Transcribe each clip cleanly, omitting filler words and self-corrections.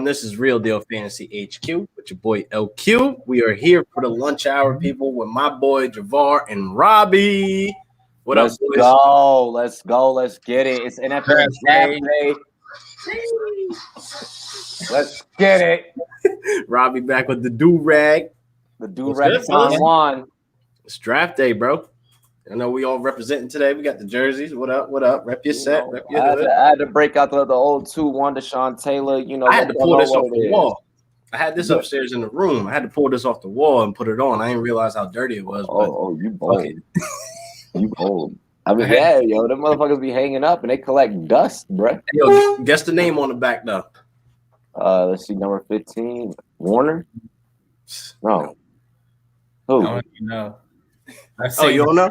everyone. This is Real Deal Fantasy HQ with your boy LQ. We are here for the lunch hour, people, with my boy Javar and Robbie. What Let's up, boys? go. Let's go. Let's get it. It's NFL draft day. Let's get it. Robbie back with the do-rag. The do-rag San Juan. It's draft day, bro. I know we all representing today. We got the jerseys. What up? What up? Rep your set. Rep your hood. I had to break out the old 2-1 Deshaun Taylor. You know, I had to pull this off the wall. I had this upstairs in the room. I had to pull this off the wall and put it on. I didn't realize how dirty it was. You bold. You bold. I mean, yeah, yo, them motherfuckers be hanging up and they collect dust, bro. Yo, guess the name on the back, though. Let's see, number 15, Warner. No. Who? I don't even know. You don't know?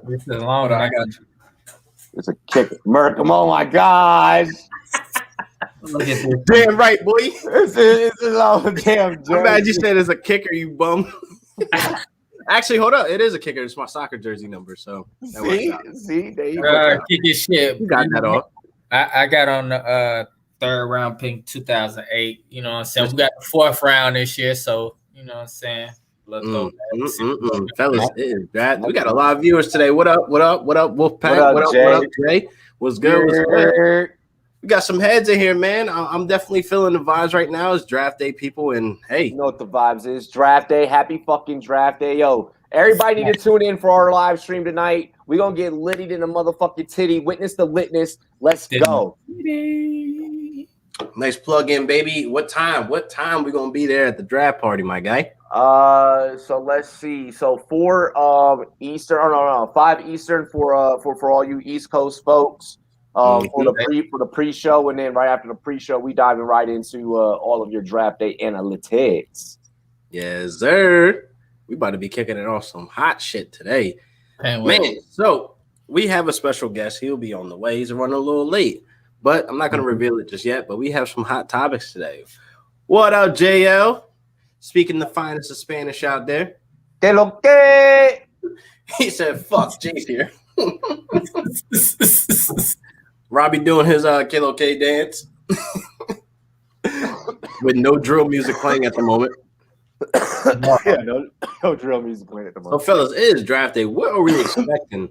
This is long. I got you. It's a kicker. Merkham. Oh my God. Damn right, boy. This is all damn. I'm glad you said it's a kicker, you bum. Actually, hold up. It is a kicker. It's my soccer jersey number. So see, there you go. Kick your shit. You got that off. I got on the third round pick 2008. You know what I'm saying? We got the fourth round this year, so you know what I'm saying. Let's go. Fellas, we got a lot of viewers today. What up? What up? What up, Wolfpack? What up, Jay? What's good? What's good? We got some heads in here, man. I'm definitely feeling the vibes right now. It's draft day, people, and hey, you know what the vibes is? Draft day. Happy fucking draft day, yo! Everybody need to tune in for our live stream tonight. We gonna get littied in the motherfucking titty. Witness the litness. Let's go. Nice plug in, baby. What time? What time we gonna be there at the draft party, my guy? So let's see. So 4 Eastern. Oh no, 5 Eastern for all you East Coast folks. For the pre-show, and then right after the pre-show, we diving right into all of your draft day analytics. Yes, sir. We about to be kicking it off some hot shit today, man. So we have a special guest. He'll be on the way. He's running a little late, but I'm not going to reveal it just yet. But we have some hot topics today. What up, JL? Speaking the finest of Spanish out there. Que lo que? He said, "Fuck, Jay's here." Robbie doing his Que lo que dance with no drill music playing at the moment. No drill music playing at the moment. So, fellas, it is draft day. What are we expecting?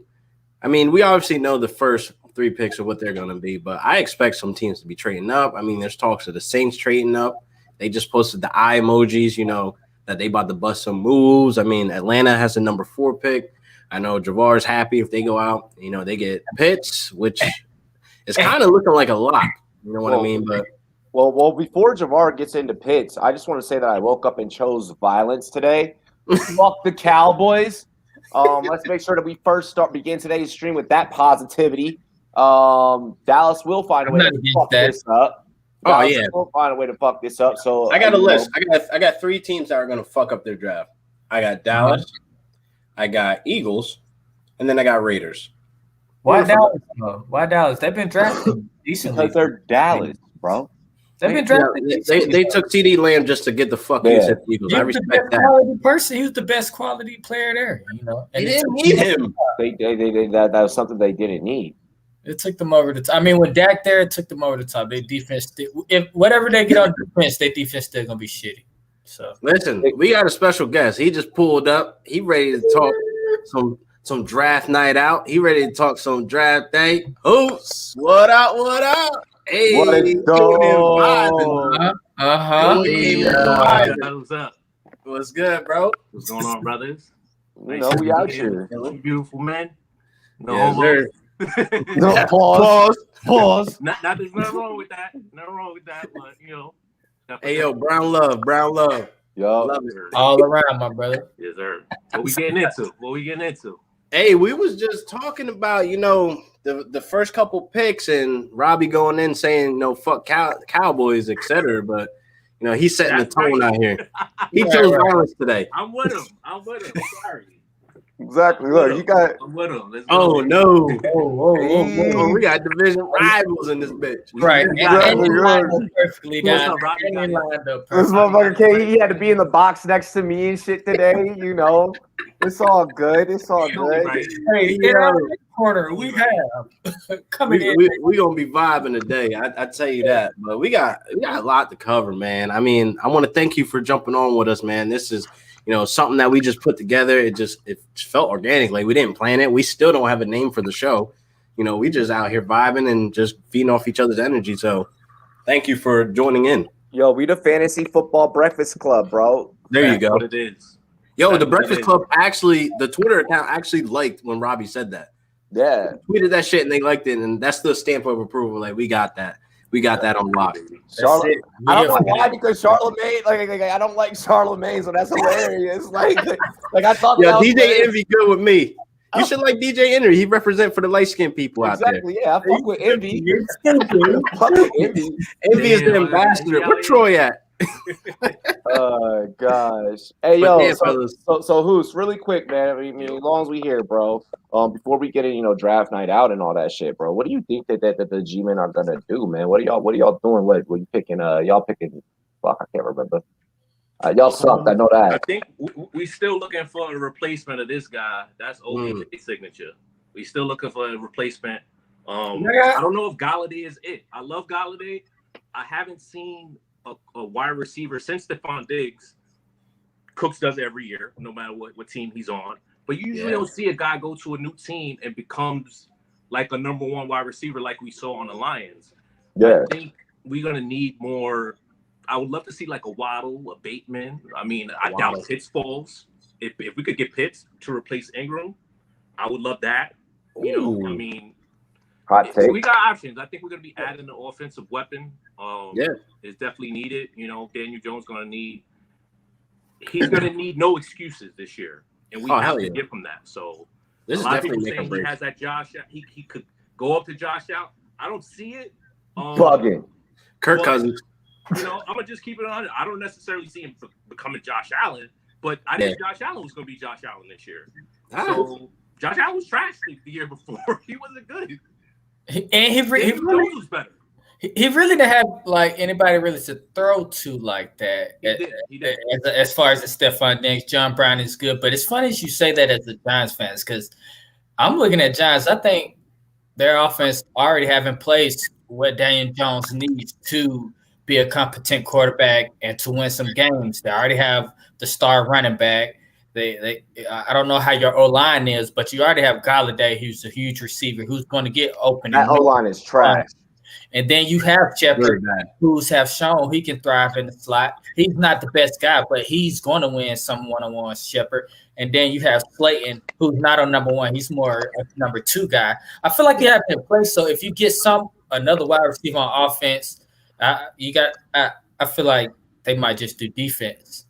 I mean, we obviously know the first 3 picks of what they're going to be, but I expect some teams to be trading up. I mean, there's talks of the Saints trading up. They just posted the eye emojis, you know, that they about to bust some moves. I mean, Atlanta has the number 4 pick. I know Javar's happy if they go out. You know, they get Pitts, which is kind of looking like a lot. You know what I mean? But well, before Javar gets into Pitts, I just want to say that I woke up and chose violence today. Fuck the Cowboys. Let's make sure that we begin today's stream with that positivity. Dallas will find a way to fuck this up. We'll find a way to fuck this up. So I got a list. I got 3 teams that are going to fuck up their draft. I got Dallas, I got Eagles, and then I got Raiders. Why Dallas? Why Dallas? They've been drafted decently. Because they're Dallas, bro. They've been drafted. They took CD Lamb just to get the fuck into the Eagles. I respect that. Quality person. He was the best quality player there. You know, and they didn't need him. That was something they didn't need. It took them over the top. I mean, when Dak there, it took them over the top. Their defense, if whatever they get on defense, their defense still gonna be shitty. So listen, we got a special guest. He just pulled up. He ready to talk some draft night out. He ready to talk some draft day. Hoops. What up? What up? Hey, let's go. What's up? What's good, bro? What's going on, brothers? You know, we out here. Beautiful men. No homo. No, pause. Not there's nothing wrong with that. Nothing wrong with that, but you know. Hey, yo, brown love. Yo, love it. All around, my brother. Yes, sir. What we getting into? Hey, we was just talking about, you know, the first couple picks and Robbie going in saying, no, fuck Cowboys, etc. But, you know, he's setting the tone out here. He chose violence today. I'm with him. Sorry. Exactly. Look, you got. I'm with him. Let's Oh go. no! Hey. Oh, we got division rivals in this bitch. Right. Exactly, And right. lined up perfectly What's down. up, Robbie? And they lined up This perfectly. motherfucker K, he had to be in the box next to me and shit today. You know, it's all good. It's all good. Right. Hey, in our corner, we have coming in. We gonna be vibing today. I tell you that. But we got a lot to cover, man. I mean, I want to thank you for jumping on with us, man. This is something that we just put together. It just felt organic. Like we didn't plan it. We still don't have a name for the show. We just out here vibing and just feeding off each other's energy. So thank you for joining in. Yo, we the Fantasy Football Breakfast Club, bro. There you That's go. what it is. Yo, That's the what it Breakfast is. Club actually, the Twitter account actually liked when Robbie said that. Yeah. Tweeted that shit and they liked it, and that's the stamp of approval. Like we got that on lock. Charlotte. it. I don't know Yeah. why, because Charlamagne, like I don't like Charlamagne, so that's hilarious. like I thought. Yeah, that was DJ hilarious. Envy good with me. You should like DJ Envy. He represent for the light skinned people out there. Exactly. Yeah, I fuck with Envy. You're stupid. Fuck with Envy. Envy is the Damn, ambassador. yeah, Where yeah. Troy at? Gosh. Hey, But yo. yeah, fellas. So Hoos, really quick, man. I mean, as long as we here, bro. Before we get in, draft night out and all that shit, bro. What do you think that the G-men are gonna do, man? What are y'all doing? What you picking? Y'all picking? Fuck, I can't remember. Y'all sucked. I know I that. think we still looking for a replacement of this guy. That's OBJ's signature. We still looking for a replacement. Yeah. I don't know if Galladay is it. I love Galladay. I haven't seen a wide receiver since Stephon Diggs. Cooks does it every year, no matter what team he's on. But you usually don't see a guy go to a new team and becomes like a number one wide receiver like we saw on the Lions. Yeah. I think we're gonna need more. I would love to see like a Waddle, a Bateman. I mean, I doubt Pitts falls. If we could get Pitts to replace Ingram, I would love that. Ooh. I mean, Hot take. we got options. I think we're gonna be adding an offensive weapon. Yeah. It's definitely needed. Daniel Jones he's gonna need no excuses this year, and we have to get from that. So This a is lot of people definitely make a saying he break. has that Josh. He could go up to Josh out. I don't see it. Bugging. Kirk Well, Cousins. I'm gonna just keep it on. I don't necessarily see him becoming Josh Allen, but I think Josh Allen was gonna be Josh Allen this year. So Josh Allen was trash the year before. He wasn't good. And he Daniel really Jones was better. he really didn't have like anybody really to throw to like that. He did. As far as the Stephon Diggs, John Brown is good, but it's funny as you say that as a Giants fans because I'm looking at Giants. I think their offense already have in place what Daniel Jones needs to be a competent quarterback and to win some games. They already have the star running back. I don't know how your O-line is, but you already have Galladay, who's a huge receiver, who's going to get open. That O-line is trash. And then you have Shepard, who's have shown he can thrive in the slot. He's not the best guy, but he's going to win some one-on-one, Shepard. And then you have Slayton, who's not on number one. He's more a number two guy. I feel like you have to play. So if you get another wide receiver on offense, I feel like they might just do defense.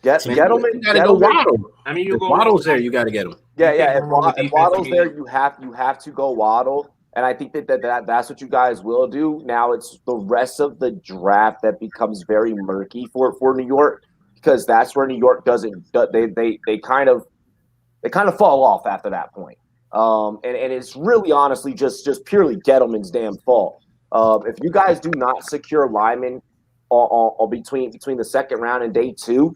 Gettleman, You gotta go Waddle. I mean, If Waddle's there, you got to get him. Yeah. Nothing wrong with If defense, Waddle's I mean. there, you have to go Waddle. And I think that's what you guys will do. Now it's the rest of the draft that becomes very murky for New York, because that's where New York they kind of fall off after that point. And it's really honestly just purely Gettleman's damn fault. If you guys do not secure linemen between the second round and day 2,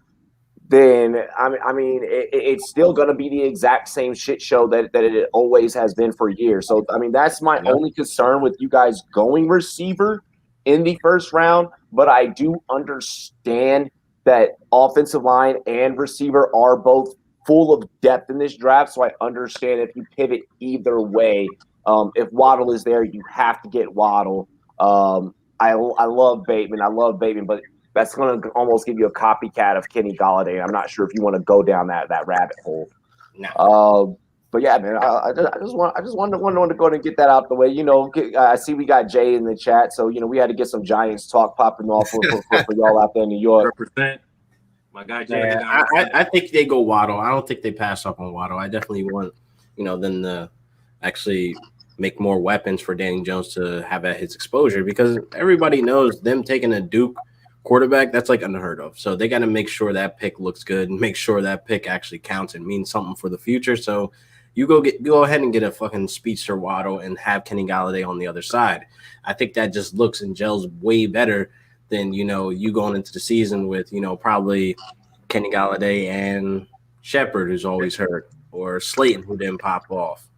then I mean it's still going to be the exact same shit show that it always has been for years. So I mean that's my only concern with you guys going receiver in the first round. But I do understand that offensive line and receiver are both full of depth in this draft. So I understand if you pivot either way. If Waddle is there, you have to get Waddle. I love Bateman, but that's going to almost give you a copycat of Kenny Galladay. I'm not sure if you want to go down that rabbit hole. No. But yeah, man, I just wanted to go ahead and get that out the way. I see we got Jay in the chat, so we had to get some Giants talk popping off for y'all out there in New York. Represent my guy Jay. Yeah, I think they go Waddle. I don't think they pass up on Waddle. I definitely want them to actually make more weapons for Danny Jones to have at his exposure, because everybody knows them taking a Duke quarterback, that's like unheard of. So they got to make sure that pick looks good and make sure that pick actually counts and means something for the future. So you go ahead and get a fucking speedster Waddle and have Kenny Galladay on the other side. I think that just looks and gels way better than, you going into the season with, probably Kenny Galladay and Shepard, who's always hurt, or Slayton, who didn't pop off,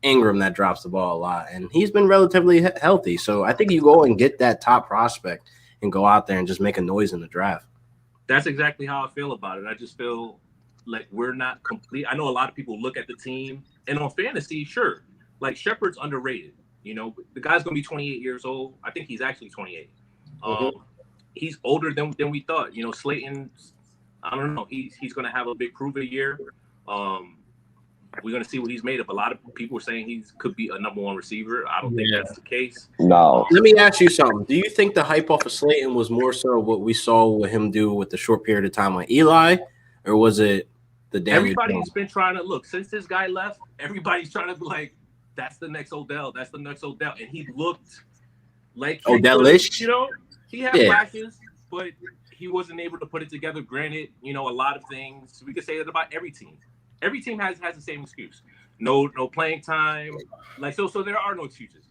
Ingram that drops the ball a lot, and he's been relatively healthy. So I think you go and get that top prospect and go out there and just make a noise in the draft. That's exactly how I feel about it. I just feel like we're not complete. I know a lot of people look at the team, and on fantasy, sure, like Shepard's underrated. The guy's going to be 28 years old. I think he's actually 28. He's older than we thought. Slayton, I don't know. He's going to have a big prove a year. We're going to see what he's made of. A lot of people are saying he could be a number one receiver. I don't think that's the case. No. Let me ask you something. Do you think the hype off of Slayton was more so what we saw with him do with the short period of time on Eli, or was it the Daniel Everybody's Jones? been trying to look. Since this guy left, everybody's trying to be like, that's the next Odell. That's the next Odell. And he looked like Odell-ish? He had flashes, but he wasn't able to put it together. Granted, a lot of things. We could say that about every team. Every team has the same excuse. No playing time. So there are no excuses.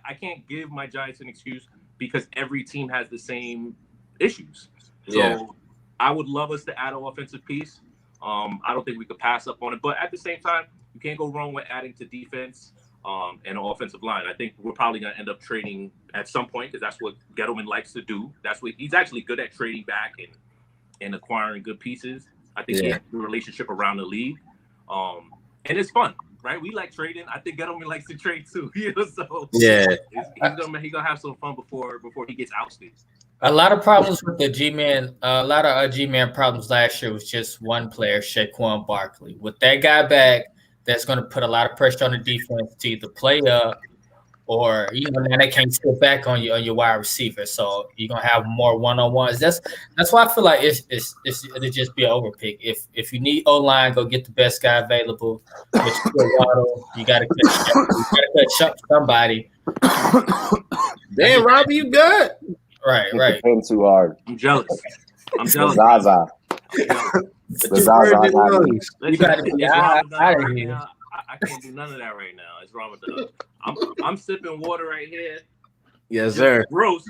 I can't give my Giants an excuse because every team has the same issues. So I would love us to add an offensive piece. I don't think we could pass up on it. But at the same time, you can't go wrong with adding to defense and an offensive line. I think we're probably going to end up trading at some point because that's what Gettleman likes to do. That's what he's actually good at, trading back and acquiring good pieces. I think he has a good relationship around the league. And it's fun, right? We like trading. I think Gettleman likes to trade too. So he's gonna have some fun before he gets ousted. A lot of problems with the G-Man. A lot of G-Man problems last year was just one player, Saquon Barkley. With that guy back, that's going to put a lot of pressure on the defense to either play up or now they can't sit back on your wide receiver. So you're gonna have more one-on-ones. That's why I feel like it'll just be an overpick. If you need O-line, go get the best guy available. You gotta cut somebody. Damn, Robbie, you good? Right. Paying too hard. I'm jealous. Zaza. The Zaza. You gotta be out of here. I can't do none of that right now. It's Ramadan. I'm sipping water right here. Yes, sir. Gross.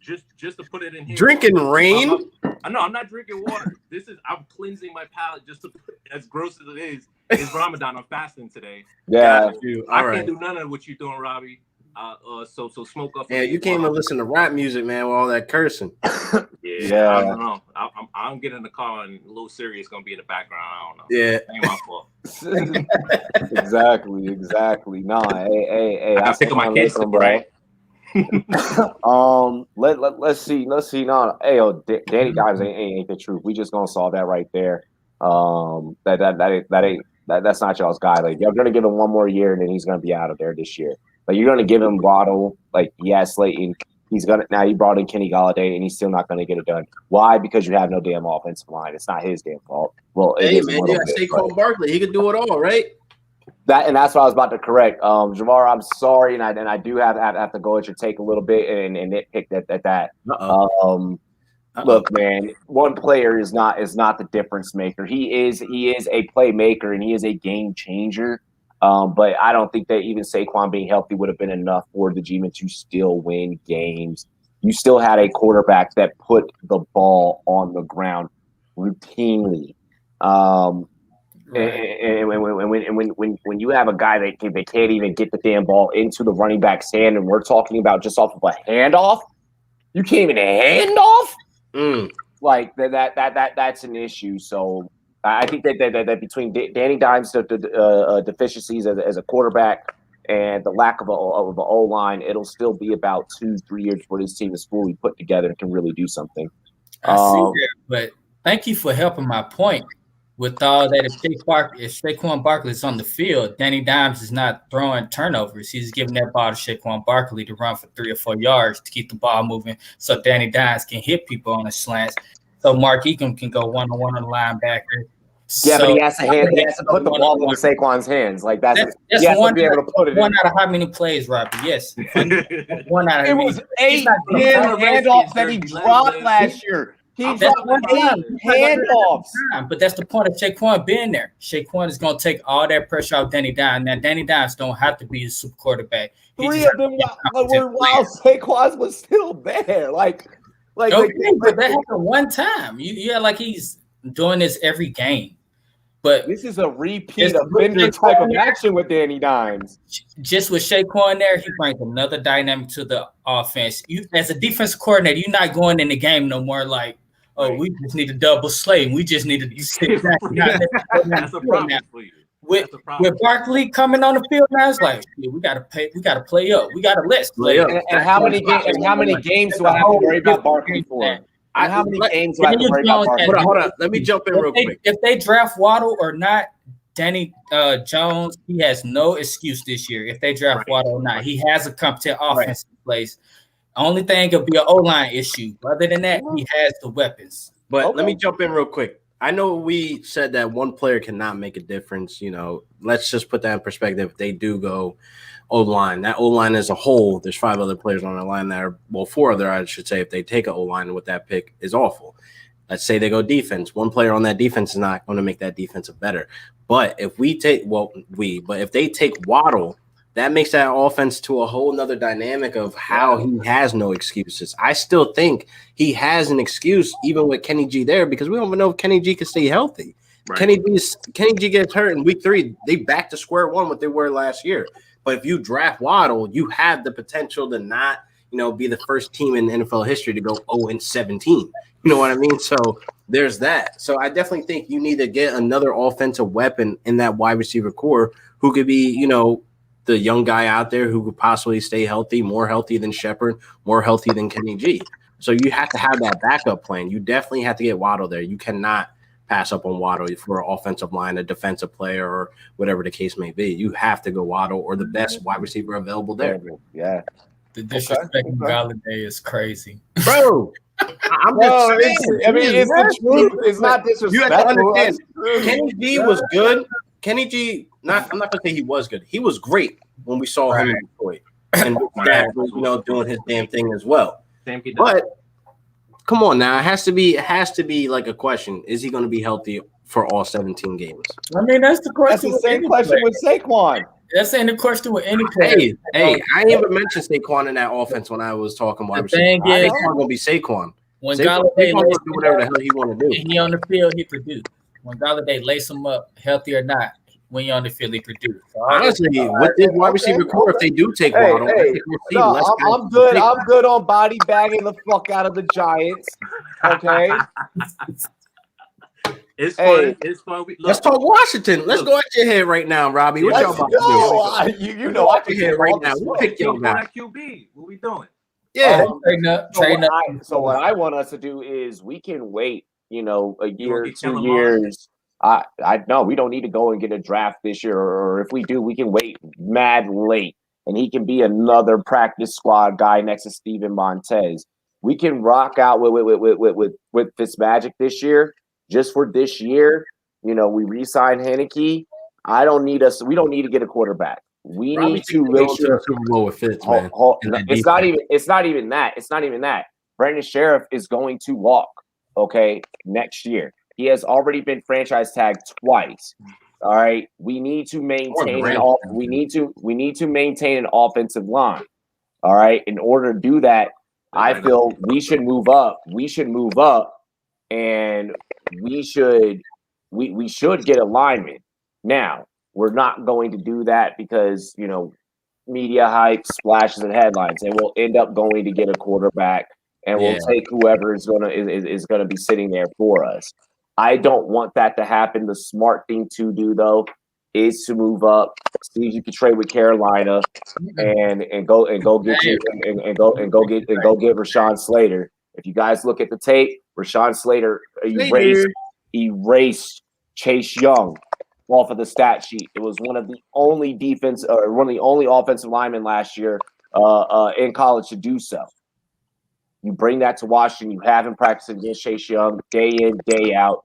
Just to put it in here. Drinking rain? No, I'm not drinking water. I'm cleansing my palate just to put, as gross as it is. It's Ramadan. I'm fasting today. Yeah. I can't do none of what you're doing, Robbie. So smoke up. Yeah, you came and listen to rap music, man, with all that cursing. Yeah. I don't know. I'm getting in the car and a little serious gonna be in the background. I don't know. Yeah. Ain't my fault. Exactly. Nah, hey. I gotta pick up my kids, bro. Let's see. No, hey, Danny Dimes ain't the truth. We just gonna solve that right there. That's not y'all's guy. Like, you're gonna give him one more year, and then he's gonna be out of there this year. Like, you're gonna give him Waddle. Like, Slayton. Now you brought in Kenny Galladay, and he's still not gonna get it done. Why? Because you have no damn offensive line. It's not his damn fault. Well, hey man, you got Saquon Barkley. He could do it all, right? That's what I was about to correct. Jamar, I'm sorry, and I do have to go at your take a little bit and nitpick at that. Look, man, one player is not the difference maker. He is a playmaker and he is a game changer. But I don't think that even Saquon being healthy would have been enough for the G-Men to still win games. You still had a quarterback that put the ball on the ground routinely. And when you have a guy that can't even get the damn ball into the running back's hand, and we're talking about just off of a handoff, you can't even hand off. Like that's an issue. So I think that between Danny Dimes' deficiencies as a quarterback and the lack of an O-line, it'll still be about 2-3 years before this team is fully put together and can really do something. I see that, but thank you for helping my point. With all that, if Saquon Barkley is on the field, Danny Dimes is not throwing turnovers. He's giving that ball to Saquon Barkley to run for 3 or 4 yards to keep the ball moving so Danny Dimes can hit people on the slants. So Mark Eakin can go one-on-one on the linebacker. Yeah, So, but he has to put the ball into Saquon's hands. Like that's he has to be able to put it one in. out of how many plays, Robbie? Yes. One out of It was He's 8 not gonna- handoffs that he dropped last year. He That's dropped one 8 time. handoffs. But that's the point of Shaquan being there. Shaquan is going to take all that pressure off Danny Dimes. Now, Danny Dimes don't have to be a super quarterback. Three of them were while Saquon was still there. Like but that happened one time. Yeah, like he's doing this every game. But this is a repeat offender type of action with Danny Dimes. Just with Shaquan there, he brings another dynamic to the offense. You, as a defensive coordinator, you're not going in the game no more like, oh, we just need to double slay. We just need to sit back. That's a problem for you. With Barkley coming on the field now, it's like we gotta play up. We gotta play up. And how many games do I have to worry about Barkley for? How many games do I have to worry about Barkley? Hold on. Let me jump in real quick. If they draft Waddle or not, Danny Jones, he has no excuse this year. If they draft Waddle or not, he has a competent offense in place. Only thing could be an O-line issue. Other than that, he has the weapons. But let me jump in real quick. I know we said that one player cannot make a difference. You know, let's just put that in perspective. If they do go O-line, that O-line as a whole, there's 5 other players on the line that are, well, 4 other, I should say, if they take an O-line with that pick is awful. Let's say they go defense. One player on that defense is not going to make that defensive better. But if if they take Waddle, that makes that offense to a whole nother dynamic of how he has no excuses. I still think he has an excuse, even with Kenny G there, because we don't even know if Kenny G can stay healthy. Right. Kenny G gets hurt in week 3. They back to square one what they were last year. But if you draft Waddle, you have the potential to not, be the first team in NFL history to go 0-17. You know what I mean? So there's that. So I definitely think you need to get another offensive weapon in that wide receiver core who could be, the young guy out there who could possibly stay healthy, more healthy than Shepard, more healthy than Kenny G. So you have to have that backup plan. You definitely have to get Waddle there. You cannot pass up on Waddle for an offensive line, a defensive player, or whatever the case may be. You have to go Waddle or the best wide receiver available there. Yeah. The disrespect of Galladay is crazy. Bro, it's the truth. It's not disrespectful. You have to understand, Kenny G was good. Kenny G, I'm not gonna say he was good. He was great when we saw him in Detroit, and that was, doing his damn thing as well. But come on now, it has to be like a question: is he going to be healthy for all 17 games? I mean, that's the question. That's the same question with Saquon. That's the question with any player. Hey, I didn't even mention Saquon in that offense when I was talking wide receiver. I think it's going to be Saquon. When Galladay do whatever the hell he want to do, he on the field, he produce. When Galladay lace him up, healthy or not, when you're on the field, he produce. So honestly, with this wide receiver core, if they do take Waddle, I'm good. I'm good on body bagging the fuck out of the Giants. Okay. It's fun. It's fun. Let's talk Washington. Let's go at your head right now, Robbie. What y'all about to do? You know, I can head right now. We'll pick your guy. QB. What we doing? Yeah. Train up. So what I want us to do is we can wait, a year, 2 years. No, we don't need to go and get a draft this year, or if we do, we can wait mad late, and he can be another practice squad guy next to Steven Montez. We can rock out with Fitzmagic this year, just for this year. We re-sign Heineke. We don't need to get a quarterback. We need to make sure Super Bowl with Fitz, man. It's not even that. Brandon Sheriff is going to walk, next year. He has already been franchise tagged twice. All right. We need to maintain we need to maintain an offensive line. All right. In order to do that, I feel we should move up. And we should get a lineman. Now, we're not going to do that because, media hype, splashes, and headlines, and we'll end up going to get a quarterback, and we'll take whoever is gonna be sitting there for us. I don't want that to happen. The smart thing to do, though, is to move up, see if you can trade with Carolina, and go get Rashawn Slater. If you guys look at the tape, Rashawn Slater erased Chase Young off of the stat sheet. It was one of the only offensive linemen last year in college to do so. You bring that to Washington. You have him practicing against Chase Young day in, day out.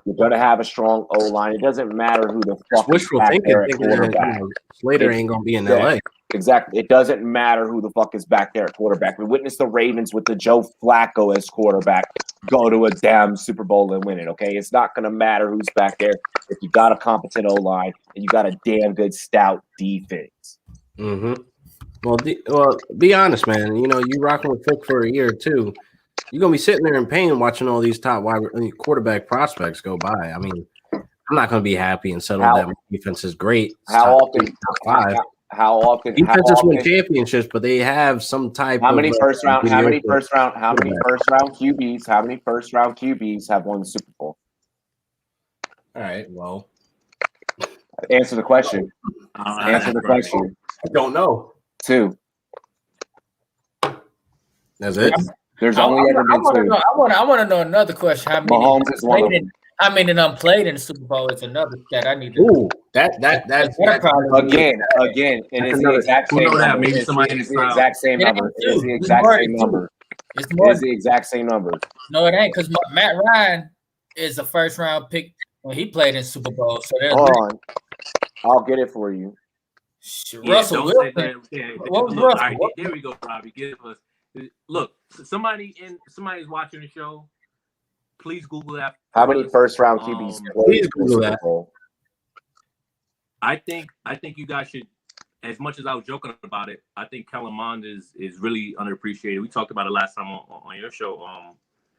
You're going to have a strong O-line. It doesn't matter who the fuck is Wishful back thinking, there at thinking that, quarterback. Slater ain't gonna be in Yeah. LA. Exactly. It doesn't matter who the fuck is back there at quarterback. We witnessed the Ravens with the Joe Flacco as quarterback go to a damn Super Bowl and win it, okay? It's not going to matter who's back there if you got a competent O-line and you got a damn good stout defense. Mm-hmm. Well, be honest, man. You know, you rocking with Cook for a year or two. You're gonna be sitting there in pain watching all these top quarterback prospects go by. I mean, I'm not gonna be happy and settle that my defense is great. How often? How often? Defenses win championships, but they have some type. How many first round QBs? How many first round QBs have won the Super Bowl? All right. Well, answer the question. Answer the question. I don't know. 2. That's it. There's only ever been 2. I want to know another question. How many? Mahomes is one of them. How many of them played in the Super Bowl is another that I need to. Ooh, that's again, and it's the exact same number. It's the exact same number. It's the exact same number. It's the exact same number. No, it ain't, because Matt Ryan is a first round pick when he played in Super Bowl. So there's hold on, I'll get it for you. Russell Wilson. Look, right, there we go, Robbie. Give us. Look, somebody's watching the show. Please Google that. How many first round QBs played in the Super Bowl? I think you guys should, as much as I was joking about it, I think Kellen Mond is really underappreciated. We talked about it last time on your show,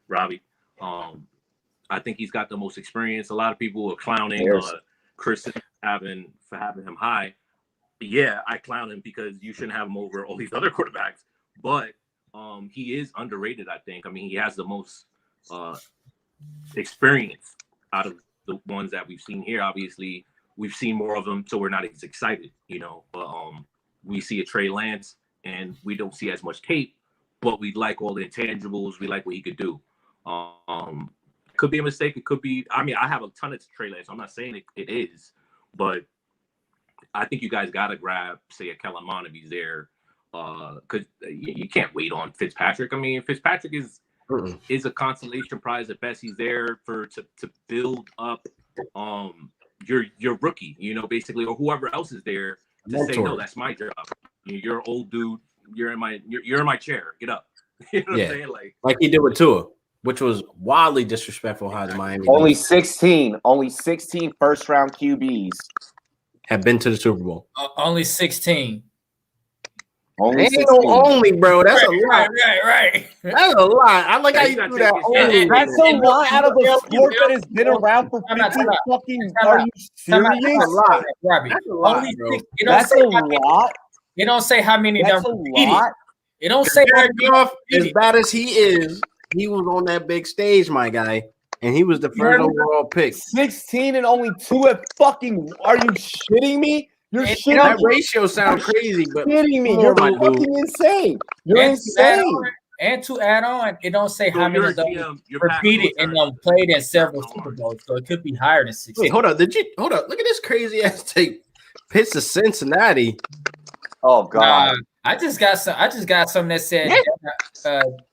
Robbie. I think he's got the most experience. A lot of people are clowning Chris for having him high. Yeah, I clown him because you shouldn't have him over all these other quarterbacks. But he is underrated, I think. I mean, he has the most experience out of the ones that we've seen here. Obviously, we've seen more of them, so we're not as excited, you know. But we see a Trey Lance, and we don't see as much tape, but we like all the intangibles. We like what he could do. Could be a mistake. It could be. I mean, I have a ton of Trey Lance. I'm not saying it is, but I think you guys got to grab, say, a Kellen Mond if he's there, because you can't wait on Fitzpatrick. I mean, Fitzpatrick is a consolation prize at best. He's there to build up your rookie, you know, basically, or whoever else is there to say, no, that's my job. You're an old dude. You're in my chair. Get up. You know what I'm saying? Like he did with Tua, which was wildly disrespectful. How the Miami only 16 first round QBs have been to the Super Bowl. Only 16. Only ain't no only, bro. That's a lot. Right. That's a lot. I like how you do that. Only. That's a lot out of a sport that has been around for 50 fucking. Are you serious? That's a lot. That's a lot, bro. That's a lot. It don't say how many. That's a lot. It don't say as bad as he is. He was on that big stage, my guy, and he was the first overall pick. 16 and only 2 at fucking. Are you shitting me? You're shitting. That ratio sounds crazy, but shitting me. You're fucking insane. You're insane. And to add on, it don't say how many of them repeated and played in several Super Bowls, so it could be higher than 16. Wait, hold up. Hold up. Look at this crazy ass tape. Pitts to Cincinnati. Oh God. I just got some that said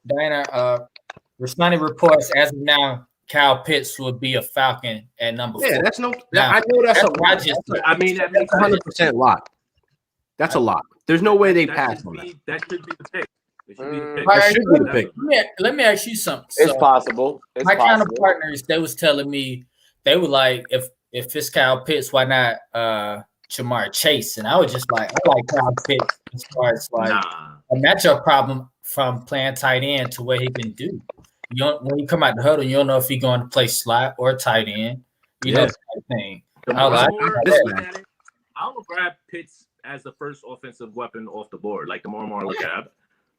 Diana Rastani reports as of now Kyle Pitts would be a Falcon at number 4. Yeah, that's no. I know that's a lot. I mean, that makes 100% lot. That's a lot. There's no way they pass on that. That should be the pick. It should be the pick. That should be the pick. Let me ask you something. It's possible. My counterpartners, they was telling me they were like, if it's Kyle Pitts, why not Jamar Chase? And I was just like, I like Kyle Pitts as far as like a matchup problem from playing tight end to what he can do. When you come out the huddle, you don't know if he's going to play slot or tight end. You know, that thing. I would grab Pitts as the first offensive weapon off the board. Like the more and more I look at it,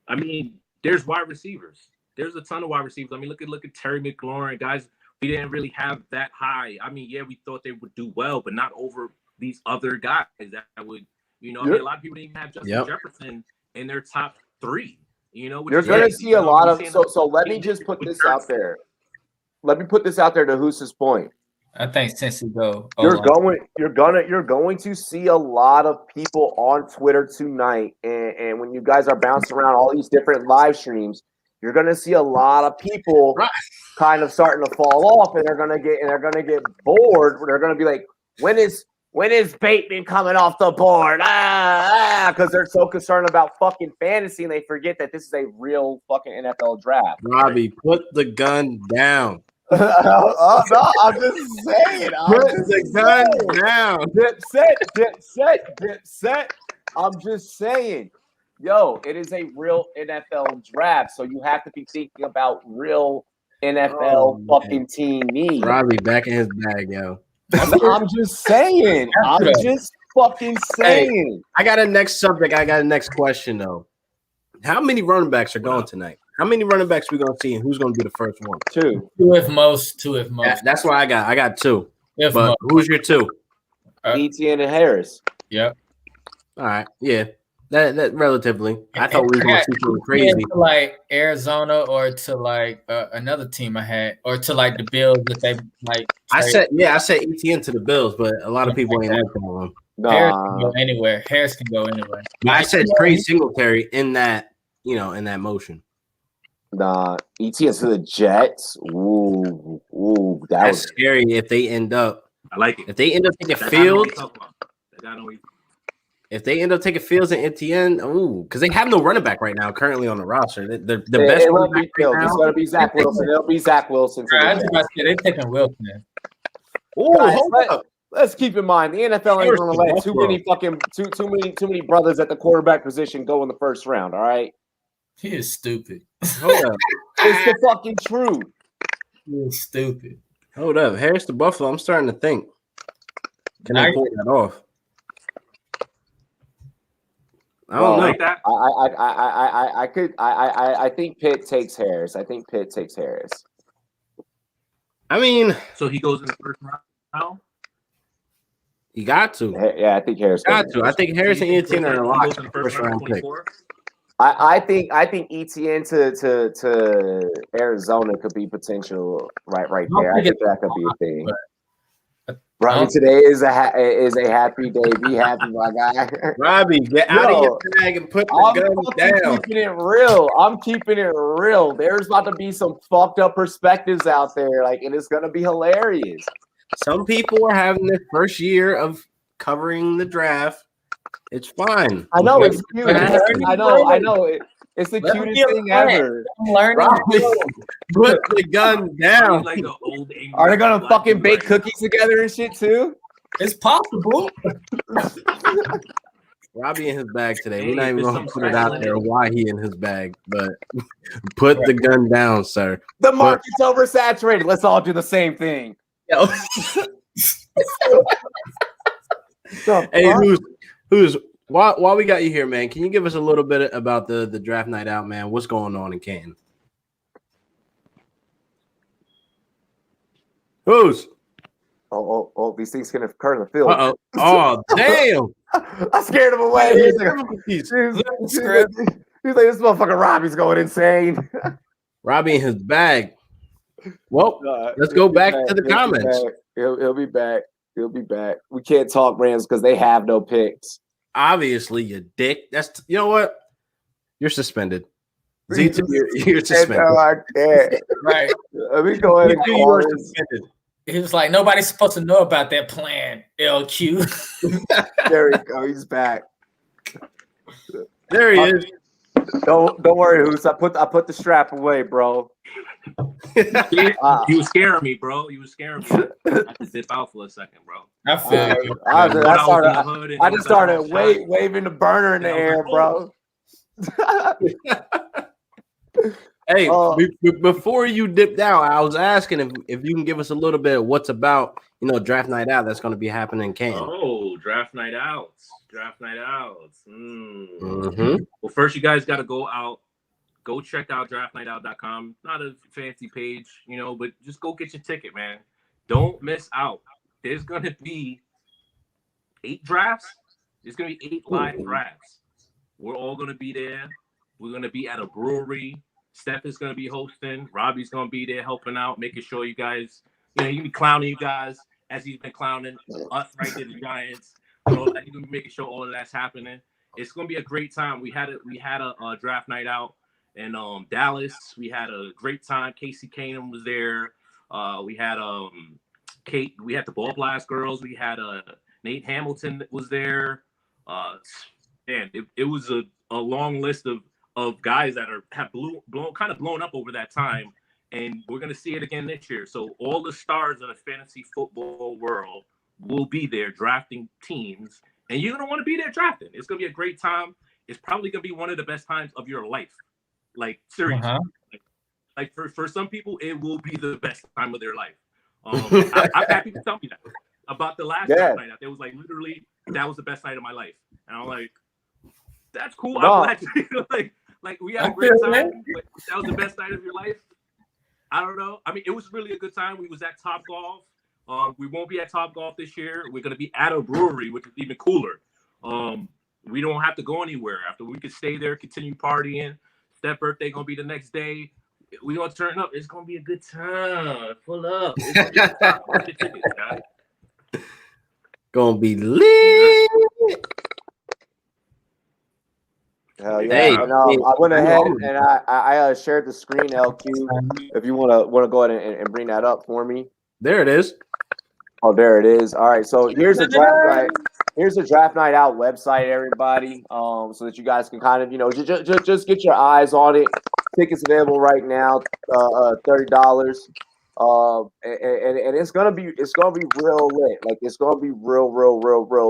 I mean, there's wide receivers. There's a ton of wide receivers. I mean, look at Terry McLaurin, guys. We didn't really have that high. I mean, yeah, we thought they would do well, but not over these other guys that would, you know. I mean, a lot of people didn't even have Justin Jefferson in their top 3. You know, you're going to see a lot of. So let me just put this out there. Let me put this out there to Hoose's point. I think since you go, you're going to see a lot of people on Twitter tonight, and when you guys are bouncing around all these different live streams, you're going to see a lot of people kind of starting to fall off, and they're gonna get bored. They're gonna be like, when is Bateman coming off the board? Because they're so concerned about fucking fantasy, and they forget that this is a real fucking NFL draft. Robbie, put the gun down. Oh, no, I'm just saying. Put the gun down. Dipset. I'm just saying. Yo, it is a real NFL draft, so you have to be thinking about real NFL fucking team needs. Robbie back in his bag, yo. I'm just saying. I'm just fucking saying. I got a next subject. I got a next question though. How many running backs are going tonight? How many running backs we gonna see, and who's gonna be the first one? Two if most. That's why I got two. If But most. who's your two? Etienne and Harris. Yep. All right, yeah, that relatively. I thought we were gonna see something Yeah, crazy. to like Arizona or to like another team I had, or to like the Bills that they like. I said ETN to the Bills, but a lot of people ain't like that one. Harris can go anywhere. Harris can go anywhere. But I said Trey Singletary in that motion. Nah, Etienne to the Jets. Ooh, That's scary if they end up. I like it. If they end up taking Fields, if they end up taking Fields and Etienne, because they have no running back right now currently on the roster. The best running back right now. It's gonna be Zach Wilson. It'll be Zach Wilson. I was about to say they're taking Wilson. Let's keep in mind the NFL ain't gonna let too many brothers at the quarterback position go in the first round. All right, He is stupid. Hold up. it's the fucking truth. He is stupid. Hold up. Harris to Buffalo. I'm starting to think. Can I pull that off? I don't know. Like that. I think Pitt takes Harris. I mean, So he goes in the first round. you got to. Yeah, I think Harris. Got to. I think Harris and Etienne are locked in the first round pick. I think Etienne to Arizona could be potential right there. I think that could be a thing. Robbie, today is a happy day. Be happy, my guy. Robbie, get out of your bag and put the gun down. I'm keeping it real. There's about to be some fucked up perspectives out there, and it's gonna be hilarious. Some people are having their first year of covering the draft. It's fine. I know it's cute. I know. It's the cutest thing ever. Robbie, put the gun down. Like the old Are they gonna fucking bake cookies together and shit too? It's possible. Robbie in his bag today. We're not even gonna put it out there why he in his bag, but put the gun down, sir. The market's oversaturated. Let's all do the same thing. Yo. Hey, who's while we got you here, man? Can you give us a little bit about the draft night out, man? What's going on in Canton? Who's? Oh, these things can occur in the field. Oh, damn. I scared him away. He's like, this motherfucker Robbie's going insane. Robbie in his bag. Well, let's go back to the comments. He'll be back. We can't talk Rams because they have no picks. Obviously, you dick. You know what? You're suspended. Z2, you're suspended. No, I can't. Right. Let me go ahead and call this. He was like, nobody's supposed to know about that plan, LQ. There we go. He's back. There he is. Don't worry, Hoos. I put the strap away, bro. You was scaring me, bro. You was scaring me. I had to zip out for a second, bro. I feel you. I just started waving the burner in the air, bro. Hey, before you dipped out, I was asking if you can give us a little bit of what's about, draft night out that's going to be happening in Canton. Oh, draft night outs. Mm-hmm. Well, first you guys got to go check out draftnightout.com. Not a fancy page, but just go get your ticket, man. Don't miss out. There's going to be 8 drafts. There's going to be 8 live drafts. We're all going to be there. We're going to be at a brewery. Steph is going to be hosting. Robbie's going to be there helping out, making sure you guys, he can be clowning you guys as he's been clowning us right there, the Giants. He's going to be making sure all of that's happening. It's going to be a great time. We had a draft night out, in Dallas. We had a great time. Casey Keenum was there. We had Kate. We had the Ball Blast girls. We had Nate Hamilton that was there. Man, it was a long list of guys that have blown up over that time, and we're gonna see it again this year. So all the stars of the fantasy football world will be there drafting teams, and you're gonna want to be there drafting. It's gonna be a great time. It's probably gonna be one of the best times of your life. Like seriously, like for some people, it will be the best time of their life. I've had people tell me that about the last night out. It was like literally that was the best night of my life, and I'm like, that's cool. I'm glad you like we had a great time. But that was the best night of your life. I don't know. I mean, it was really a good time. We was at Top Golf. We won't be at Top Golf this year. We're gonna be at a brewery, which is even cooler. We don't have to go anywhere. After we could stay there, continue partying. That birthday gonna be the next day. We gonna turn up. It's gonna be a good time. Pull up. It's gonna be a good time. Get your tickets, guys. Gonna be lit. Hell yeah! Hey, and, I went ahead and I shared the screen, LQ. If you wanna go ahead and bring that up for me. There it is. Oh, there it is. All right, so here's the draft night. Here's the Draft Night Out website, everybody. So that you guys can kind of, just get your eyes on it. Tickets available right now, $30. And it's gonna be real lit. Like it's gonna be real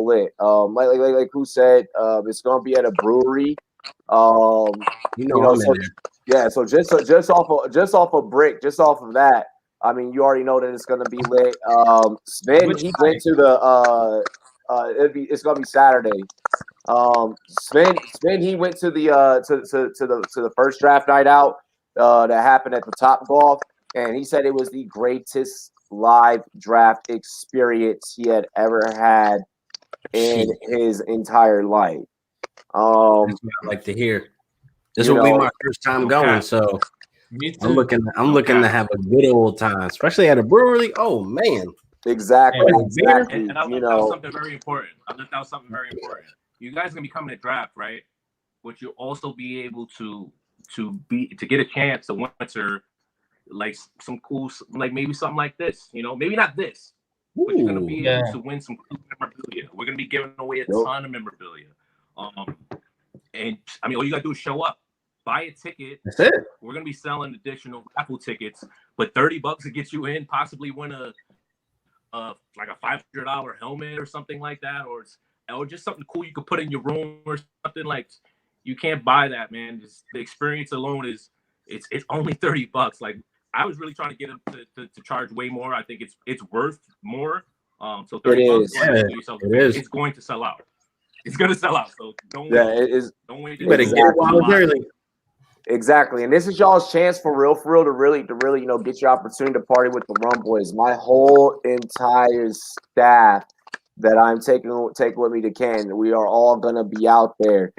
lit. Like who said, it's gonna be at a brewery. So just off a brick, just off of that. I mean, you already know that it's gonna be lit. Sven, he went to the it's gonna be Saturday. Sven, he went to the first Draft Night Out that happened at the Top Golf, and he said it was the greatest live draft experience he had ever had in his entire life. That's what I like to hear. This will be my first time going, so I'm looking to have a good old time, especially at a brewery. Oh man. Exactly. And I left out something very important. You guys are gonna be coming to draft, right? But you'll also be able to get a chance to winter like some cool, like maybe something like this. Maybe not this, but you're gonna be able to win some cool memorabilia. We're gonna be giving away a ton of memorabilia. And I mean, all you gotta do is show up, buy a ticket. That's it. We're gonna be selling additional raffle tickets, but $30 to get you in, possibly win like a $500 helmet or something like that, or just something cool you could put in your room or something. Like you can't buy that, man. The experience alone it's only $30. Like I was really trying to get them to charge way more. I think it's worth more. So $30. It's going to sell out. It's gonna sell out. So don't wait. You better get it while it's early. Exactly, and this is y'all's chance for real to really get your opportunity to party with the Rum Boys. My whole entire staff that I'm taking with me to Canton, we are all gonna be out there.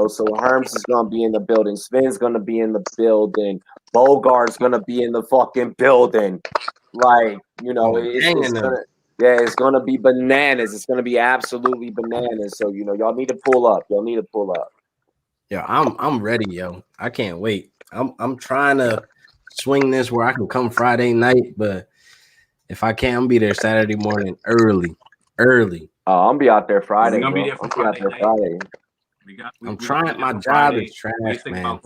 So Herms is gonna be in the building, Sven's gonna be in the building, Bogart's gonna be in the fucking building. Like it's gonna be bananas. It's gonna be absolutely bananas. So y'all need to pull up. Yo, I'm ready, yo. I can't wait. I'm trying to swing this where I can come Friday night, but if I can't, I'll be there Saturday morning early. Oh, I'm be out there Friday. I'm gonna be there for Friday. I'm trying. My job is trash, man.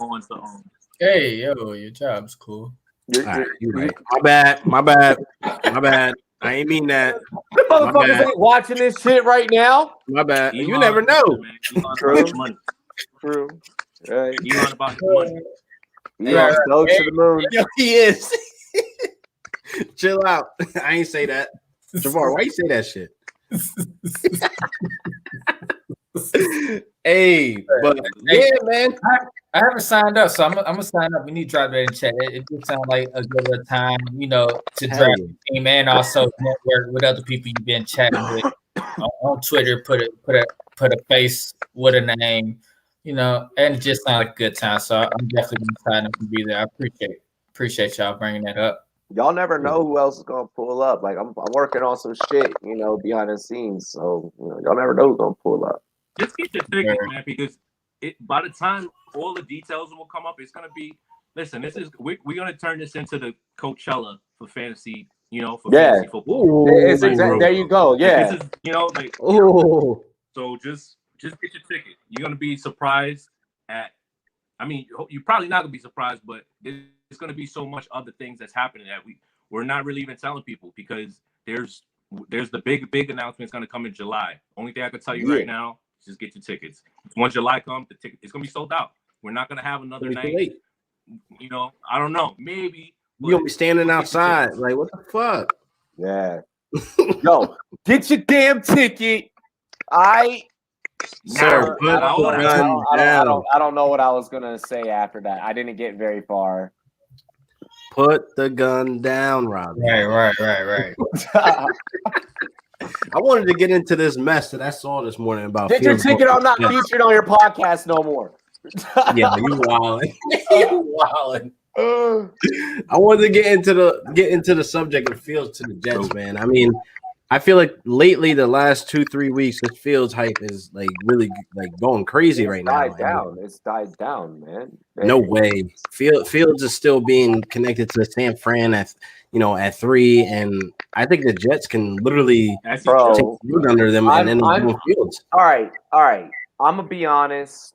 Hey, yo, your job's cool. You're right. My bad. I ain't mean that. The motherfuckers ain't watching this shit right now. My bad. You never know. True. Right. Elon about his money. Elon's close to the moon. Yo, he is. Chill out. I ain't say that. Javar, why you say that shit? Hey, but yeah, man. I haven't signed up, so I'm gonna sign up. We need to drop that in chat. It did sound like a good time, to draft the team and also network with other people you've been chatting with on Twitter. Put a face with a name, and it just sounds like a good time. So I'm definitely gonna sign up and be there. I appreciate y'all bringing that up. Y'all never know who else is gonna pull up. Like I'm working on some shit, behind the scenes. So y'all never know who's gonna pull up. Just get your ticket, man, because by the time all the details will come up. It's gonna be. Listen, we're gonna turn this into the Coachella for fantasy. For fantasy football. Ooh. It's exactly, there you go. Yeah. This is, Oh, so just get your ticket. You're gonna be surprised at. I mean, you're probably not gonna be surprised, but it's gonna be so much other things that's happening that we're not really even telling people because there's the big announcement gonna come in July. Only thing I can tell you right now is just get your tickets. Once July comes, the ticket it's gonna be sold out. We're not gonna have another night. late. I don't know. Maybe You gonna be standing outside like what the fuck? Yeah. Yo, get your damn ticket. Sir, put the gun down. I don't know what I was gonna say after that. I didn't get very far. Put the gun down, Robbie. Right. I wanted to get into this mess that I saw this morning about. Get your ticket. I'm not featured on your podcast no more. Yeah, you wildin'. You wildin'. I wanted to get into the subject of Fields to the Jets, man. I mean, I feel like lately, the last 2-3 weeks, this Fields hype is like really like going crazy right now. It's died down, man. No way. Fields is still being connected to San Fran at 3, and I think the Jets can literally take the root under them and then Fields. All right. I'm gonna be honest.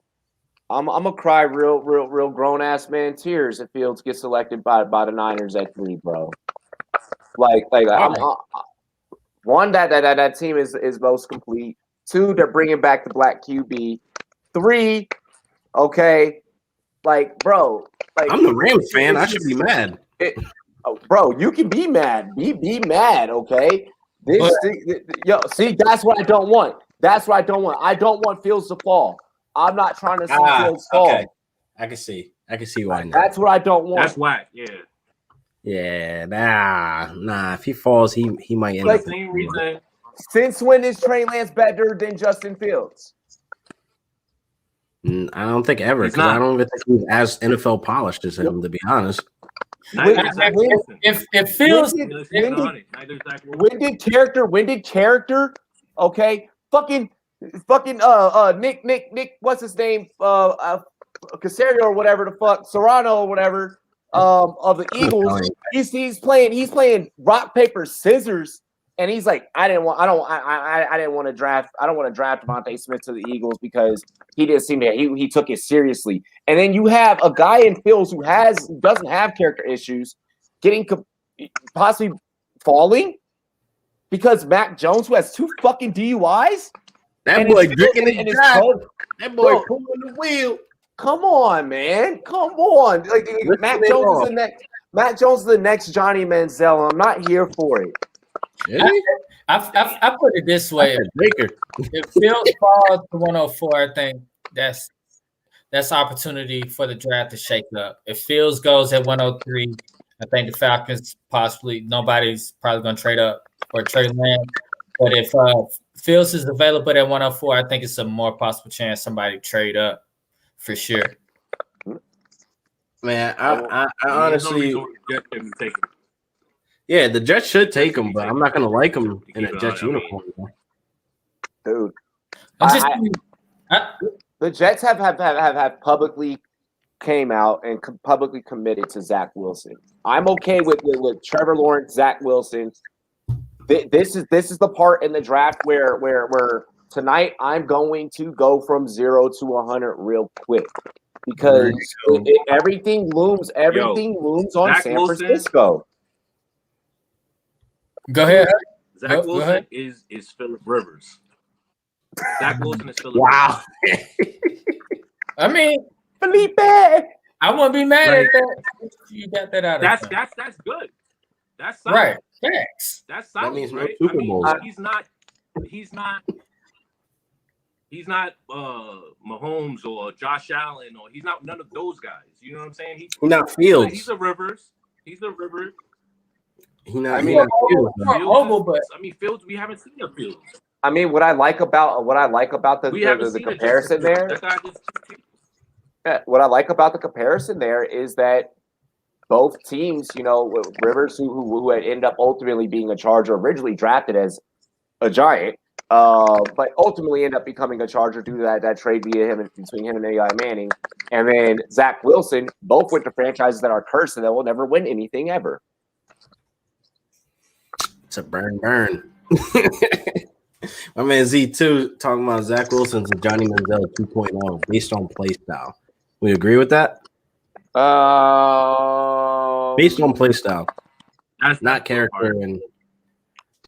I'm gonna cry real grown ass man tears if Fields gets selected by the Niners at 3, bro. One, that team is most complete. 2, they're bringing back the black QB. 3, okay, bro. I'm the Rams fan. I should be mad. Bro, you can be mad. Be mad, okay? See, that's what I don't want. I don't want Fields to fall. I'm not trying to see Fields fall. Okay. I can see why not. That's what I don't want. That's whack. Yeah. Yeah, nah. If he falls, he might end up. Same reason. Since when is Trey Lance better than Justin Fields? I don't think ever, because I don't even think he's as NFL polished as him, to be honest. If Fields, when did character? Okay, fucking Nick, what's his name? Casario or whatever the fuck, Serrano or whatever. Of the Eagles, he's playing rock paper scissors, and he's like, I don't want to draft Devontae Smith to the Eagles because he didn't seem to he took it seriously. And then you have a guy in Fields who doesn't have character issues, possibly falling because Mac Jones, who has 2 fucking DUIs, that boy drinking his job. That boy pulling the wheel. Come on, man. Come on. Mac Jones is the next Johnny Manziel. I'm not here for it. Really? I put it this way. If Fields falls to 104, I think that's opportunity for the draft to shake up. If Fields goes at 103, I think the Falcons nobody's probably going to trade up for Trey Lance. But if Fields is available at 104, I think it's a more possible chance somebody trade up. For sure, man. I honestly, yeah, the Jets should take him, but I'm not gonna like him in a Jets uniform, dude. The Jets have publicly came out and publicly committed to Zach Wilson. I'm okay with Trevor Lawrence, Zach Wilson. This is the part in the draft where tonight I'm going to go from 0 to 100 real quick because everything looms on Zach San Wilson. Francisco. Go ahead. Zach Wilson is Phillip Rivers. Zach Wilson is Phillip Wow. Rivers. I mean, Felipe. I wouldn't be mad at that. You got that out. That's good. That's solid. Right. Thanks. That's solid. That means no right? Super Bowls. He's not Mahomes or Josh Allen or he's not none of those guys. You know what I'm saying? He's not Fields. He's a Rivers. He's not. Fields. We haven't seen a Fields. I mean, what I like about the comparison there. What I like about the comparison there is that both teams, Rivers, who had ended up ultimately being a Charger, originally drafted as a Giant, but ultimately end up becoming a Charger due to that trade between him and Eli Manning. And then Zach Wilson both went to franchises that are cursed and that will never win anything ever. It's a burn. My man Z2 talking about Zach Wilson's and Johnny Manziel 2.0 based on play style. We agree with that? Based on play style, That's not character. And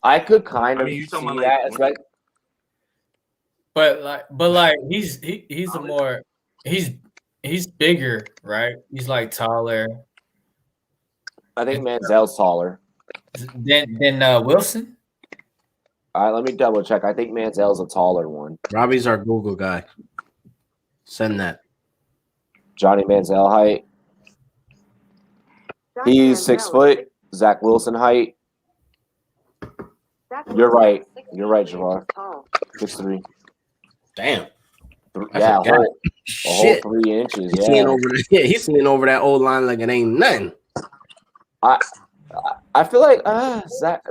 I could kind of you see talking about that as like. But he's a more he's bigger, right? He's like taller. I think Manziel's taller. Than Wilson. All right, let me double check. I think Manziel's a taller one. Robbie's our Google guy. Send that. Johnny Manziel height. He's 6 foot. Zach Wilson height. You're right. You're right, Javar. 6'3". Damn. Yeah, a whole 3 inches. He's seeing over that old line like it ain't nothing. I feel like Zach.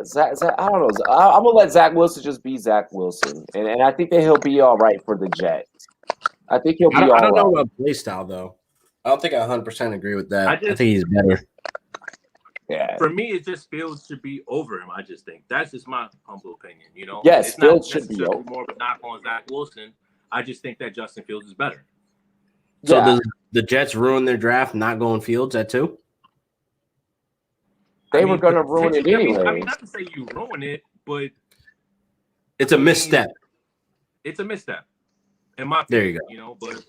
I don't know. I'm gonna let Zach Wilson just be Zach Wilson, and I think that he'll be all right for the Jets. I think he'll be all right. I don't know about play style though. I don't think I 100% agree with that. I think he's better. Yeah. For me, it just Fields should be over him. I just think that's just my humble opinion. You know. Yes, it's Fields should be over. More of a knock on Zach Wilson. I just think that Justin Fields is better. So does the Jets ruin their draft not going Fields at 2? They were going to ruin it anyway. I mean, not to say you ruin it, but it's a misstep. It's a misstep. In my there opinion, you go. But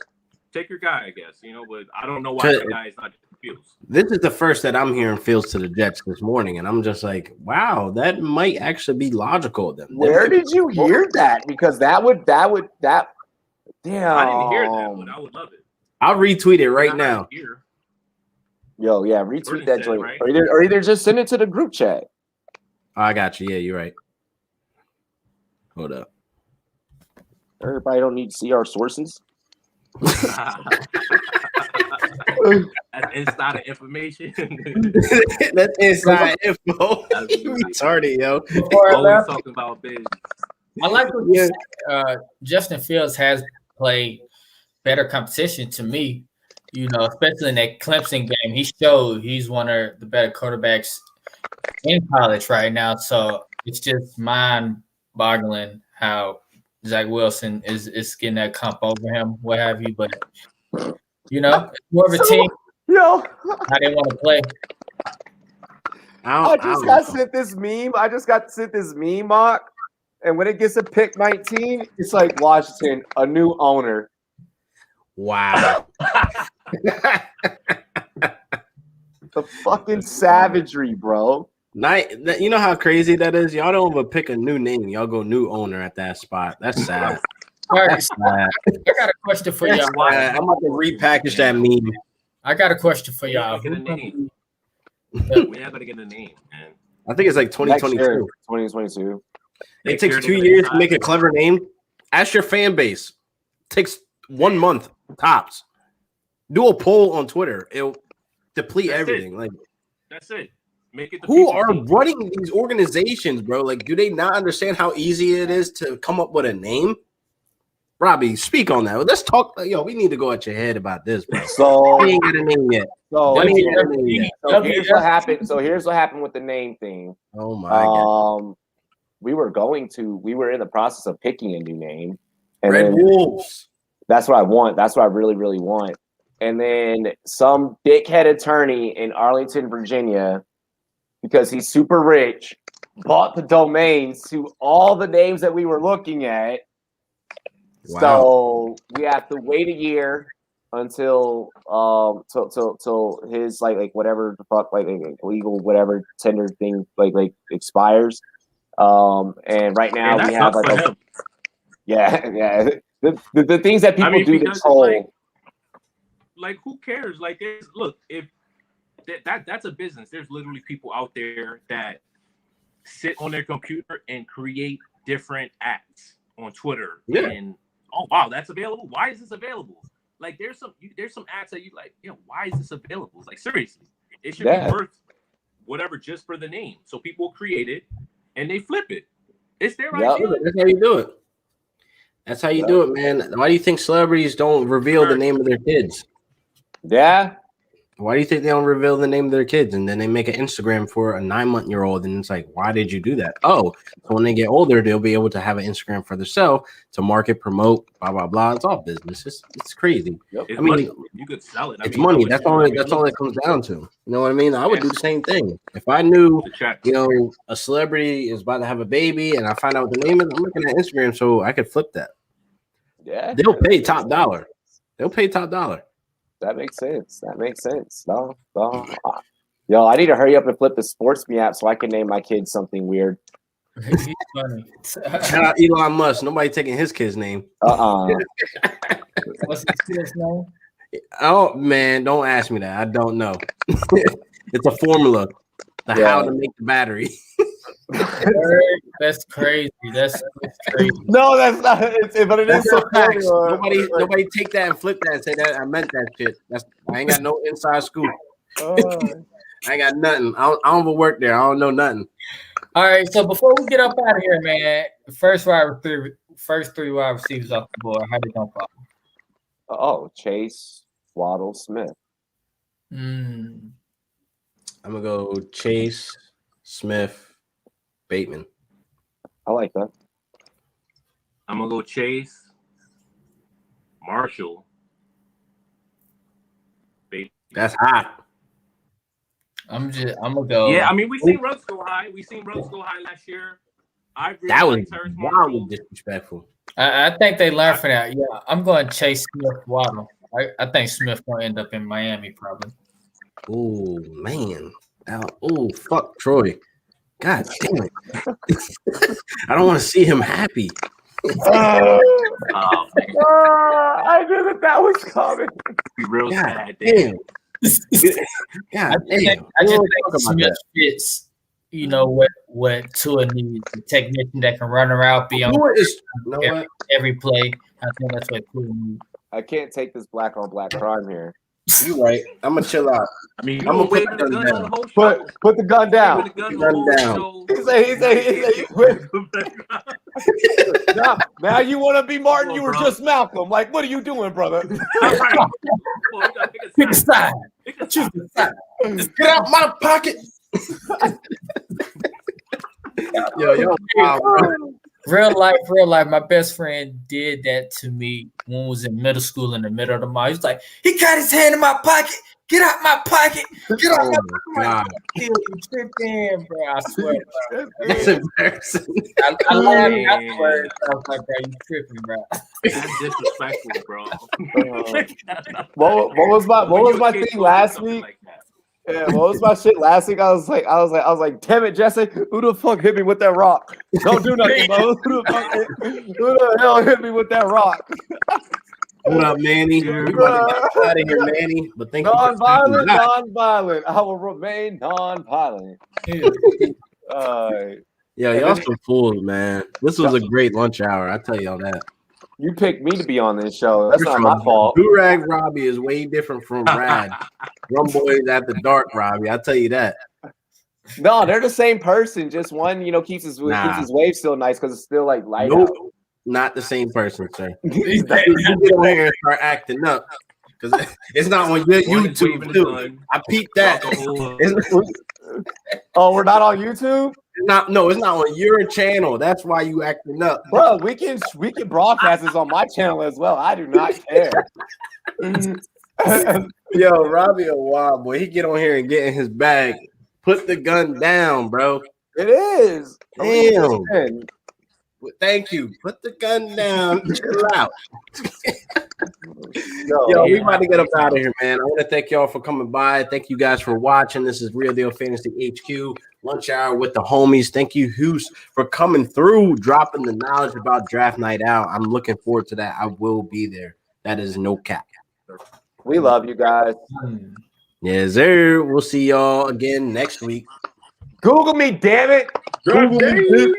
take your guy, I guess. But I don't know why that guy is not Fields. This is the first that I'm hearing Fields to the Jets this morning, and I'm just like, wow, that might actually be logical. Where did you hear that? Because that would. Damn. I didn't hear that, but I would love it. I'll retweet it right now. Yo, yeah, retweet that joint, right? or either just send it to the group chat. Oh, I got you. Yeah, you're right. Hold up. Everybody don't need to see our sources. That's inside information. That's inside info. Retarded, yo. Always talking about biz. I like what you said. Justin Fields has played better competition to me. Especially in that Clemson game, he showed he's one of the better quarterbacks in college right now. So it's just mind-boggling how Zach Wilson is getting that comp over him, what have you. But it's more of a team. How they want to play. I just got sent this meme, Mark. And when it gets to pick 19, it's like Washington, a new owner. Wow. The fucking savagery, bro. You know how crazy that is? Y'all don't even pick a new name. Y'all go new owner at that spot. That's sad. That's sad. I got a question for y'all. I'm about to repackage that meme. I got a question for y'all. We're not gonna get a name, man. I think it's like 2022. 2022. It takes 2 years to make a clever name. Ask your fan base. It takes 1 month tops. Do a poll on Twitter. It'll deplete everything. That's it. Make it. Who are running these organizations, bro? Like, do they not understand how easy it is to come up with a name? Robbie, speak on that. Let's talk. Yo, we need to go at your head about this, bro. So we ain't got a name yet. So here's what happened. So here's what happened with the name thing. Oh my god. We were in the process of picking a new name. And Red Wolves. That's what I want. That's what I really, really want. And then some dickhead attorney in Arlington, Virginia, because he's super rich, bought the domains to all the names that we were looking at. Wow. So we have to wait a year until till his like whatever the fuck like legal whatever tender thing like expires. And right now we have like the things that people do to troll. Like who cares? Like look, if that's a business. There's literally people out there that sit on their computer and create different ads on Twitter. Yeah. And oh wow, that's available. Why is this available? Like there's some ads that you like, why is this available? Like seriously, it should be worth whatever just for the name. So people create it and they flip it. It's their Yep. idea. That's how you do it. That's how you do it, man. Why do you think celebrities don't reveal the name of their kids? Yeah. Why do you think they don't reveal the name of their kids? And then they make an Instagram for a 9-month-old, and it's like, why did you do that? Oh, so when they get older, they'll be able to have an Instagram for themselves to market, promote, blah blah blah. It's all business. It's crazy. Yep. It's I mean, money. You could sell it. It's money. That's all. That's all it comes down to. You know what I mean? I would do the same thing if I knew, you know, a celebrity is about to have a baby, and I find out what the name is. I'm looking at Instagram so I could flip that. Yeah. They'll pay top dollar. They'll pay top dollar. That makes sense. That makes sense. No. Yo, I need to hurry up and flip the Sports Me app so I can name my kids something weird. He's funny. Shout out Elon Musk. Nobody taking his kid's name. What's his kid's name? Oh man, don't ask me that. I don't know. It's a formula. How to make the battery. That's crazy. That's crazy. No, that's not. But it is so facts. funny. Nobody take that and flip that and say that I meant that shit. I ain't got no inside scoop. I ain't got nothing. I don't even work there. I don't know nothing. All right. So before we get up out of here, man, first three wide receivers off the board. How they gonna fall? Oh, Chase, Waddle, Smith. I'm gonna go Chase, Smith, Bateman. I like that. I'm gonna go Chase, Marshall, Bateman. That's hot. I'm gonna go. Yeah, I mean we've seen Ruggs go high. We've seen Ruggs go high last year. I really That was liked Terrace wildly Marshall. disrespectful. I think they learned from that. Yeah, I'm going Chase Smith Waddle. I think Smith gonna end up in Miami probably. Oh man. Oh fuck Troy. God damn it. I don't want to see him happy. I knew that was coming. Real God sad. damn. God damn. I just We'll think talk about Smith that. fits. You know what Tua needs, a technician that can run around, be on You know what? every play. I think that's what Tua needs. I can't take this black on black crime here. You right. I'm gonna chill out. I mean, I'm I'm gonna gonna put wave the the gun gun on down. the whole show. Put the gun down. Put the gun Gun on the down. whole He say, now you want to be Martin? You were just Malcolm. Like, what are you doing, brother? show. All right. Boy, we gotta Pick a side. Pick a Choose side. a side. Get out my pocket. Yo, wow, bro. Real life. My best friend did that to me when I was in middle school in the middle of the mall. He was like, he got his hand in my pocket. Get out my pocket. Get out Oh my my God. pocket. You tripping, bro. I swear. Bro. That's embarrassing. I laughed afterwards. I was like, bro, you tripping, bro. That's disrespectful, bro. What was my thing last week? Like that. Yeah, what was my shit last week? I was like, damn it, Jesse, who the fuck hit me with that rock? Don't do nothing, bro. Who the hell hit me with that rock? What up, Manny? We about to get out of here, Manny. But thank you. for Non-violent, stopping by. non-violent. I will remain non-violent. Yo, y'all some fools, man. This was a great lunch hour. I tell y'all that. You picked me to be on this show. That's not my fault. Durag Robbie is way different from Brad. Rum Boys at the dark, Robbie. I'll tell you that. No, they're the same person. Just one, keeps his wave still nice because it's still like light Nope, out. not the same person, sir. You get on here and start acting up because it's not on your YouTube too. I peeped that. Oh, we're not on YouTube? It's not on your channel. That's why you acting up. Bro, we can broadcast this on my channel as well. I do not care. Yo, Robbie a wild boy. He get on here and get in his bag. Put the gun down, bro. It is. Damn. Thank you. Put the gun down. Chill out. Yo, we about to get up out of here, man. I want to thank y'all for coming by. Thank you guys for watching. This is Real Deal Fantasy HQ lunch hour with the homies. Thank you, Hughes, for coming through, dropping the knowledge about draft night out. I'm looking forward to that. I will be there. That is no cap. We love you guys. Yes, sir. We'll see y'all again next week. Google me, damn it. Google me.